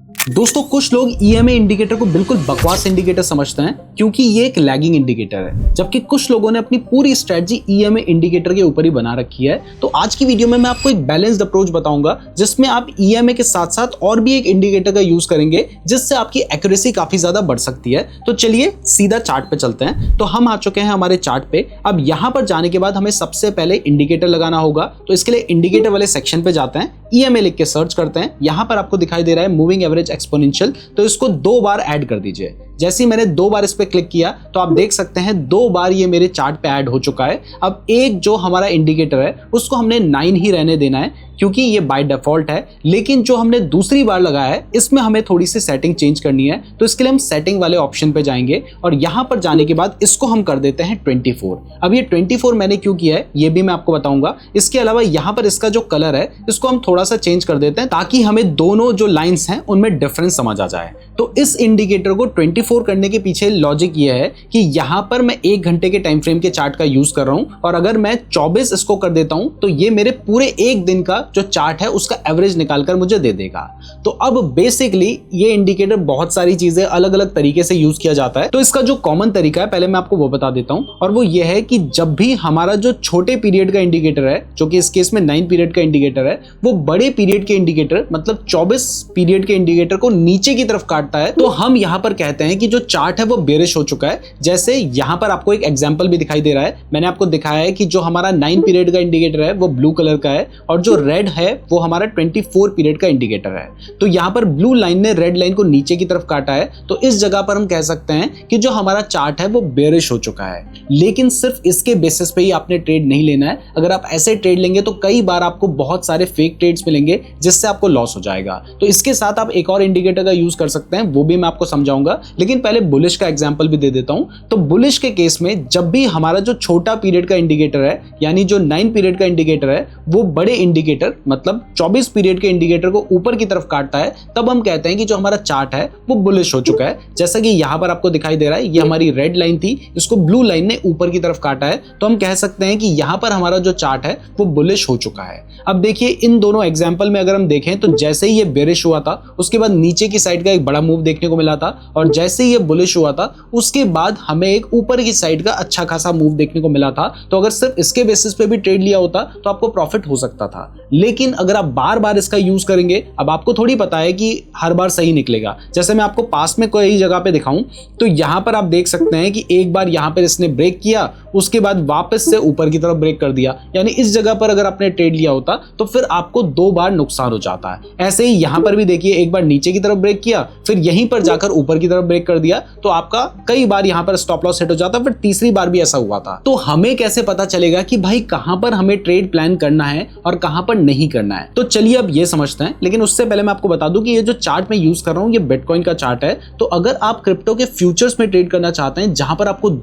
दोस्तों कुछ लोग ईएमए इंडिकेटर को बिल्कुल बकवास इंडिकेटर समझते हैं क्योंकि ये एक लैगिंग इंडिकेटर है, जबकि कुछ लोगों ने अपनी पूरी स्ट्रेटजी ईएमए इंडिकेटर के ऊपर ही बना रखी है। तो आज की वीडियो में मैं आपको एक बैलेंस्ड अप्रोच बताऊंगा जिसमें आप ईएमए के साथ साथ और भी एक इंडिकेटर का यूज करेंगे जिससे आपकी एक्यूरेसी काफी ज्यादा बढ़ सकती है। तो चलिए सीधा चार्ट पे चलते हैं। तो हम आ चुके हैं हमारे चार्ट पे। अब यहाँ पर जाने के बाद हमें सबसे पहले इंडिकेटर लगाना होगा। तो इसके लिए इंडिकेटर वाले सेक्शन पे जाते हैं, ईएमए लिख के सर्च करते हैं। यहाँ पर आपको दिखाई दे रहा है मूविंग एवरेज एक्सपोनेंशियल, तो इसको 2 बार ऐड कर दीजिए। जैसे ही मैंने 2 बार इस पे क्लिक किया तो आप देख सकते हैं 2 बार ये मेरे चार्ट पे ऐड हो चुका है। अब एक जो हमारा इंडिकेटर है उसको हमने 9 ही रहने देना है क्योंकि ये बाय डिफॉल्ट है, लेकिन जो हमने दूसरी बार लगाया है इसमें हमें थोड़ी सी सेटिंग चेंज करनी है। तो इसके लिए हम सेटिंग वाले ऑप्शन पे जाएंगे और यहाँ पर जाने के बाद इसको हम कर देते हैं 24। अब ये 24 मैंने क्यों किया है ये भी मैं आपको बताऊंगा। इसके अलावा यहाँ पर इसका जो कलर है इसको हम थोड़ा सा चेंज कर देते हैं ताकि हमें दोनों जो लाइन्स हैं उनमें डिफरेंस समझ आ जाए। तो इस इंडिकेटर को 24 करने के पीछे लॉजिक ये है कि यहाँ पर मैं 1 घंटे के टाइम फ्रेम के चार्ट का यूज कर रहा हूँ और अगर मैं 24 इसको कर देता हूँ तो ये मेरे पूरे 1 दिन का जो चार्ट है उसका एवरेज निकालकर मुझे दे देगा। तो अब बेसिकली ये इंडिकेटर बहुत सारी चीजें अलग अलग तरीके से यूज किया जाता है। तो इसका जो कॉमन तरीका है पहले मैं आपको वो बता देता हूँ, और वो ये है कि जब भी हमारा जो छोटे पीरियड का इंडिकेटर है, जो कि इस केस में 9 पीरियड का इंडिकेटर है, वो बड़े पीरियड के इंडिकेटर मतलब 24 पीरियड के इंडिकेटर को नीचे की तरफ काटता है, तो हम यहाँ पर कहते हैं कि जो चार्ट है वो बेरिश हो चुका है। जैसे यहाँ पर आपको एक एग्जांपल भी दिखाई दे रहा है, मैंने आपको दिखाया है कि जो हमारा 9 पीरियड का इंडिकेटर है वो ब्लू कलर का है और जो रेड है वो हमारा 24 पीरियड का इंडिकेटर है। तो यहाँ पर ब्लू लाइन ने रेड लाइन को नीचे की तरफ काटा है, तो इस जगह पर हम कह सकते हैं कि जो हमारा चार्ट है वो बेरिश हो चुका है। लेकिन सिर्फ इसके बेसिस पे ही आपने ट्रेड नहीं लेना है। अगर आप ऐसे ट्रेड लेंगे तो कई बार आपको बहुत सारे फेक ट्रेड्स मिलेंगे जिससे आपको लॉस हो जाएगा। तो इसके साथ आप एक और इंडिकेटर का यूज कर सकते हैं, वो भी मैं आपको समझाऊंगा, लेकिन पहले बुलिश का एग्जांपल भी दे देता हूं। तो बुलिश के केस में जब भी हमारा जो छोटा पीरियड का इंडिकेटर है यानी जो 9 पीरियड का इंडिकेटर है वो बड़े इंडिकेटर मतलब 24 पीरियड के इंडिकेटर को ऊपर की तरफ काटता है, तब हम कहते हैं कि जो हमारा चार्ट है वो बुलिश हो चुका है। जैसा कि यहां पर आपको दिखाई दे रहा है, ये हमारी रेड लाइन थी, इसको ब्लू लाइन ने ऊपर की तरफ काटा है, तो हम कह सकते हैं कि यहां पर हमारा जो चार्ट है वो बुलिश हो चुका है। अब देखिए इन दोनों एग्जांपल में अगर हम देखें तो जैसे ही ये बेरिश हुआ था उसके बाद नीचे की साइड का एक बड़ा मूव देखने को मिला था, और जैसे ही ये बुलिश हुआ था उसके बाद हमें एक ऊपर की साइड का अच्छा खासा मूव देखने को मिला था। तो अगर सिर्फ इसके बेसिस पे भी ट्रेड लिया होता तो आपको प्रॉफिट हो सकता था। लेकिन अगर आप बार बार इसका यूज करेंगे, अब आपको थोड़ी पता है कि हर बार सही निकलेगा। जैसे मैं आपको पास में कोई जगह पे दिखाऊं तो यहां पर आप देख सकते हैं कि एक बार यहां पर इसने ब्रेक किया, उसके बाद वापस से ऊपर की तरफ ब्रेक कर दिया, यानी इस जगह पर अगर आपने ट्रेड लिया होता तो फिर आपको 2 बार नुकसान हो जाता है। ऐसे ही यहां पर भी देखिए, एक बार नीचे की तरफ ब्रेक किया, फिर यहीं पर जाकर ऊपर की तरफ ब्रेक कर दिया, तो आपका कई बार यहां पर स्टॉप लॉस हिट हो जाता, फिर तीसरी बार भी ऐसा हुआ था। तो हमें कैसे पता चलेगा कि भाई कहां पर हमें ट्रेड प्लान करना है और कहां पर नहीं करना है? तो चलिए अब ये समझते हैं, लेकिन उससे पहले मैं आपको बता दूं कि ये जो चार्ट मैं यूज कर रहा हूं ये बिटकॉइन का चार्ट है। तो अगर आप क्रिप्टो के फ्यूचर्स में ट्रेड करना चाहते हैं जहां पर आपको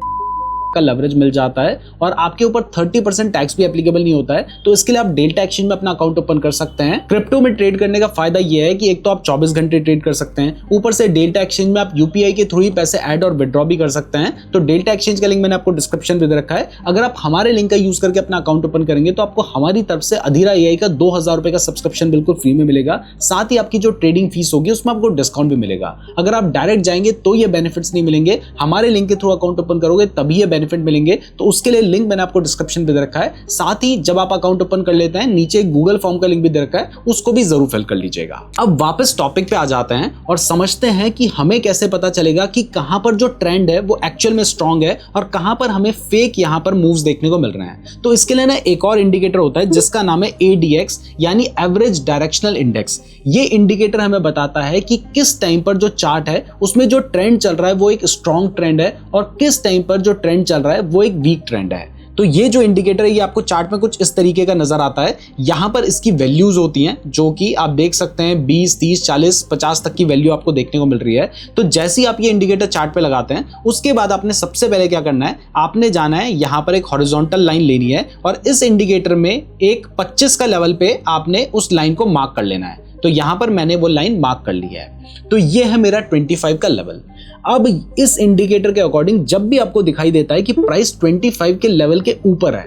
का लेवरेज मिल जाता है और आपके ऊपर 30% टैक्स भी एप्लीकेबल नहीं होता है, तो इसके लिए आप डेल्टा एक्सचेंज में अपना अकाउंट ओपन कर सकते हैं। क्रिप्टो में ट्रेड करने का फायदा यह है कि एक तो आप 24 घंटे ट्रेड कर सकते हैं, ऊपर से डेल्टा एक्सचेंज में आप यूपीआई के थ्रू ही पैसे ऐड और विड्रॉ भी कर सकते हैं। तो डेल्टा एक्सचेंज का लिंक मैंने आपको डिस्क्रिप्शन में दे रखा है। अगर आप हमारे लिंक का यूज करके अपना अकाउंट ओपन करेंगे तो आपको हमारी तरफ से अधीरा एआई का 2000 रुपए का सब्सक्रिप्शन बिल्कुल फ्री में मिलेगा। साथ ही आपकी जो ट्रेडिंग फीस होगी उसमें आपको डिस्काउंट भी मिलेगा। अगर आप डायरेक्ट जाएंगे तो ये बेनिफिट्स नहीं मिलेंगे, हमारे लिंक के थ्रू अकाउंट ओपन करोगे तभी ये बेनिफिट मिलेंगे। तो उसके लिए लिंक मैंने आपको डिस्क्रिप्शन पे दे रखा है। साथ ही जब आप अकाउंट ओपन कर लेते हैं नीचे गूगल फॉर्म का लिंक भी दे रखा है, उसको भी जरूर फिल कर लीजिएगा। अब वापस टॉपिक पे आ जाते हैं और समझते हैं कि हमें कैसे पता चलेगा कि कहां पर जो ट्रेंड है वो एक्चुअल में स्ट्रांग है और कहां पर हमें फेक यहां पर मूव्स देखने को मिल रहे हैं। तो इसके लिए ना एक और इंडिकेटर होता है जिसका नाम है ADX यानी एवरेज डायरेक्शनल इंडेक्स। ये इंडिकेटर हमें बताता है कि किस टाइम पर जो चार्ट है उसमें जो ट्रेंड चल रहा है वो एक स्ट्रांग ट्रेंड है और किस टाइम पर जो ट्रेंड चल रहा है वो एक वीक ट्रेंड है। तो ये जो इंडिकेटर है ये आपको चार्ट में कुछ इस तरीके का नजर आता है। यहां पर इसकी वैल्यूज होती हैं जो कि आप देख सकते हैं 20, 30, 40, 50 तक की वैल्यू आपको देखने को मिल रही है। तो जैसे ही आप ये इंडिकेटर चार्ट पे लगाते हैं उसके बाद आपने सबसे पहले क्या करना है, आपने जाना है यहां पर एक हॉरिजॉन्टल लाइन लेनी है और इस इंडिकेटर में एक 25 का लेवल पे आपने उस लाइन को मार्क कर लेना है। तो यहां पर मैंने वो लाइन मार्क कर ली है। तो ये है मेरा 25 का लेवल। अब इस इंडिकेटर के अकॉर्डिंग जब भी आपको दिखाई देता है कि प्राइस 25 के लेवल के ऊपर है,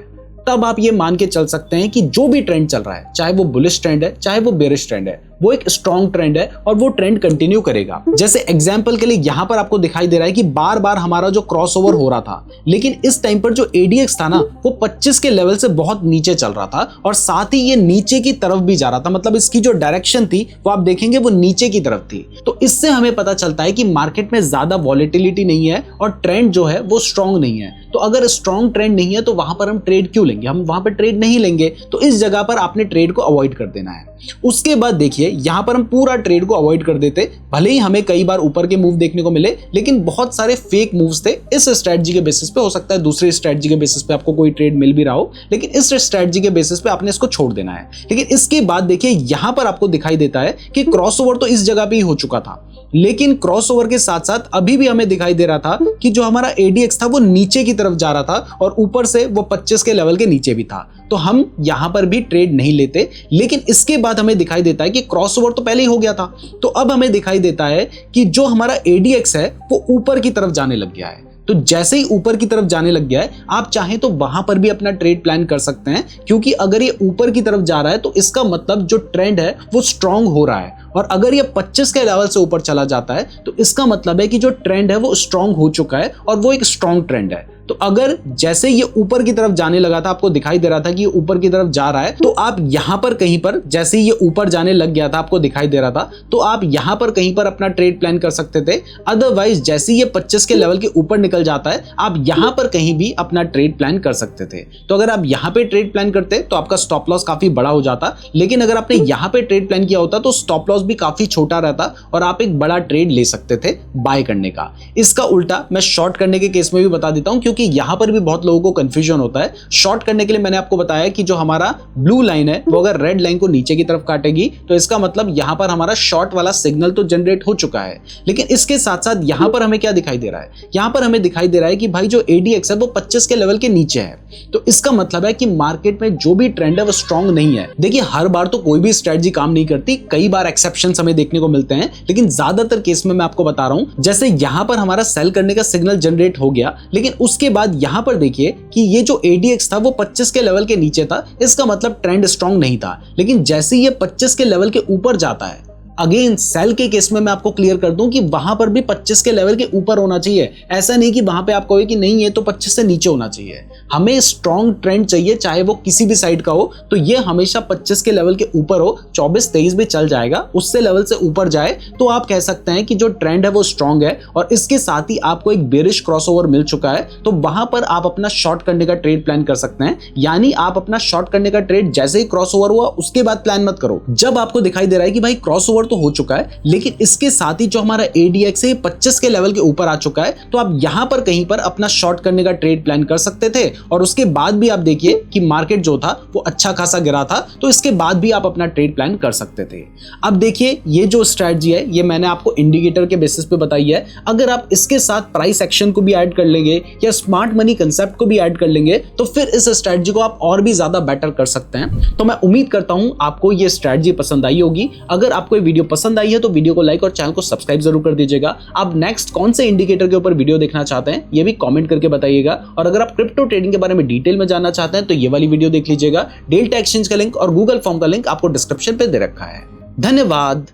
तब आप ये मान के चल सकते हैं कि जो भी ट्रेंड चल रहा है, चाहे वो बुलिश ट्रेंड है चाहे वो बेरिश ट्रेंड है, वो एक स्ट्रॉन्ग ट्रेंड है और वो ट्रेंड कंटिन्यू करेगा। जैसे एग्जांपल के लिए यहाँ पर आपको दिखाई दे रहा है कि बार बार हमारा जो क्रॉसओवर हो रहा था, लेकिन इस टाइम पर जो ADX था ना वो 25 के लेवल से बहुत नीचे चल रहा था और साथ ही ये नीचे की तरफ भी जा रहा था। मतलब इसकी जो डायरेक्शन थी वो आप देखेंगे वो नीचे की तरफ थी। तो इससे हमें पता चलता है कि मार्केट में ज्यादा वॉलेटिलिटी नहीं है और ट्रेंड जो है वो स्ट्रॉन्ग नहीं है। तो अगर स्ट्रॉन्ग ट्रेंड नहीं है तो वहां पर हम ट्रेड क्यों लेंगे? हम वहां पर ट्रेड नहीं लेंगे। तो इस जगह पर आपने ट्रेड को अवॉइड कर देना है। उसके बाद देखिए यहां पर हम पूरा ट्रेड को अवॉइड कर देते, भले ही हमें कई बार ऊपर के मूव देखने को मिले, लेकिन बहुत सारे फेक मूव्स थे। इस स्ट्रेटजी के बेसिस पे, हो सकता है दूसरी स्ट्रेटजी के बेसिस पे आपको कोई ट्रेड मिल भी रहा हो, लेकिन इस स्ट्रेटजी के बेसिस पे आपने इसको छोड़ देना है। लेकिन इसके बाद देखिए यहां पर आपको दिखाई देता है कि क्रॉसओवर तो इस जगह पे ही हो चुका था, लेकिन क्रॉसओवर के साथ साथ अभी भी हमें दिखाई दे रहा था कि जो हमारा ADX था वो नीचे की तरफ जा रहा था और ऊपर से वो 25 के लेवल के नीचे भी था। तो हम यहां पर भी ट्रेड नहीं लेते। लेकिन इसके बाद हमें दिखाई देता है कि क्रॉसओवर तो पहले ही हो गया था, तो अब हमें दिखाई देता है कि जो हमारा ADX है वो ऊपर की तरफ जाने लग गया है। तो जैसे ही ऊपर की तरफ जाने लग गया है, आप चाहें तो वहां पर भी अपना ट्रेड प्लान कर सकते हैं, क्योंकि अगर ये ऊपर की तरफ जा रहा है तो इसका मतलब जो ट्रेंड है वो स्ट्रांग हो रहा है। और अगर ये 25 के लेवल से ऊपर चला जाता है तो इसका मतलब है कि जो ट्रेंड है वो स्ट्रांग हो चुका है और वो एक स्ट्रांग ट्रेंड है। तो अगर जैसे ये ऊपर की तरफ जाने लगा था, आपको दिखाई दे रहा था कि ये ऊपर की तरफ जा रहा है, तो आप यहां पर कहीं पर, जैसे ये ऊपर जाने लग गया था, आपको दिखाई दे रहा था, तो आप यहां पर कहीं पर अपना ट्रेड प्लान कर सकते थे। अदरवाइज जैसे ये 25 के लेवल के ऊपर निकल जाता है, आप यहां पर कहीं भी अपना ट्रेड प्लान कर सकते थे। तो अगर आप यहां पे ट्रेड प्लान करते तो आपका स्टॉप लॉस काफी बड़ा हो जाता, लेकिन अगर आपने यहां पे ट्रेड प्लान किया होता तो स्टॉप लॉस भी काफी छोटा रहता और आप एक बड़ा ट्रेड ले सकते थे बाय करने का। इसका उल्टा मैं शॉर्ट करने के केस में भी बता देता हूं, क्योंकि यहां पर भी बहुत लोगों को कंफ्यूजन होता है। शॉर्ट करने के लिए मैंने आपको बताया कि जो हमारा ब्लू लाइन है वो अगर रेड लाइन को नीचे की तरफ काटेगी तो इसका मतलब यहां पर हमारा शॉर्ट वाला सिग्नल तो जनरेट हो चुका है। लेकिन इसके साथ साथ यहां पर हमें क्या दिखाई दे रहा है? यहां पर हमें दिखाई दे रहा है कि भाई जो ADX है वो 25 के लेवल के नीचे है। तो इसका मतलब है कि मार्केट में जो भी ट्रेंड है वो स्ट्रांग नहीं है। देखिए हर बार तो कोई भी स्ट्रेटजी काम नहीं करती, कई बार एक्सेप्शंस हमें देखने को मिलते हैं, लेकिन ज्यादातर केस में मैं आपको बता रहा हूं, जैसे यहां पर हमारा सेल करने का सिग्नल जनरेट हो गया, लेकिन उसके बाद यहां पर देखिए कि ये जो ADX था वो 25 के लेवल के नीचे था, इसका मतलब ट्रेंड स्ट्रांग नहीं था। लेकिन जैसे ये 25 के लेवल के ऊपर जाता है, अगेन सेल के केस में मैं आपको क्लियर कर दूं कि वहां पर भी 25 के लेवल के ऊपर होना चाहिए। ऐसा नहीं कि वहां पे आप कहोगे कि नहीं ये तो 25 से नीचे होना चाहिए। हमें स्ट्रॉन्ग ट्रेंड चाहिए, चाहे वो किसी भी साइड का हो, तो ये हमेशा 25 के लेवल के ऊपर हो। 24-23 भी चल जाएगा, उससे लेवल से ऊपर जाए तो आप कह सकते हैं कि जो ट्रेंड है वो स्ट्रॉन्ग है और इसके साथ ही आपको एक बेरिश क्रॉसओवर मिल चुका है। तो वहां पर आप अपना शॉर्ट करने का ट्रेड प्लान कर सकते हैं। यानी आप अपना शॉर्ट करने का ट्रेड जैसे ही क्रॉसओवर हुआ उसके बाद प्लान मत करो। जब आपको दिखाई दे रहा है कि भाई क्रॉसओवर तो हो चुका है, लेकिन इसके साथ ही जो हमारा ADX है 25 के लेवल के ऊपर आ चुका है, तो आप यहां पर कहीं पर अपना शॉर्ट करने का ट्रेड प्लान कर सकते थे। और उसके बाद भी आप देखिए कि मार्केट जो था वो अच्छा खासा गिरा था, तो इसके बाद भी आप अपना ट्रेड प्लान कर सकते थे। अब देखिए ये जो स्ट्रेटजी है ये मैंने आपको इंडिकेटर के बेसिस पे बताई है। अगर आप इसके साथ प्राइस एक्शन को भी ऐड कर लेंगे या स्मार्ट मनी कंसेप्ट को भी ऐड कर लेंगे, तो फिर इस स्ट्रेटजी को आप और भी ज्यादा बेटर कर सकते हैं। तो मैं उम्मीद करता हूं आपको ये स्ट्रेटजी पसंद आई होगी। अगर आपको ये वीडियो पसंद आई है तो वीडियो को लाइक और चैनल को सब्सक्राइब जरूर कर दीजिएगा। आप नेक्स्ट कौन से इंडिकेटर के ऊपर वीडियो देखना चाहते हैं ये भी कमेंट करके बताइएगा। और अगर आप क्रिप्टो ट्रेडिंग के बारे में डिटेल में जानना चाहते हैं तो ये वाली वीडियो देख लीजिएगा। डेल्टा एक्सचेंज का लिंक और गूगल फॉर्म का लिंक आपको डिस्क्रिप्शन पे दे रखा है। धन्यवाद।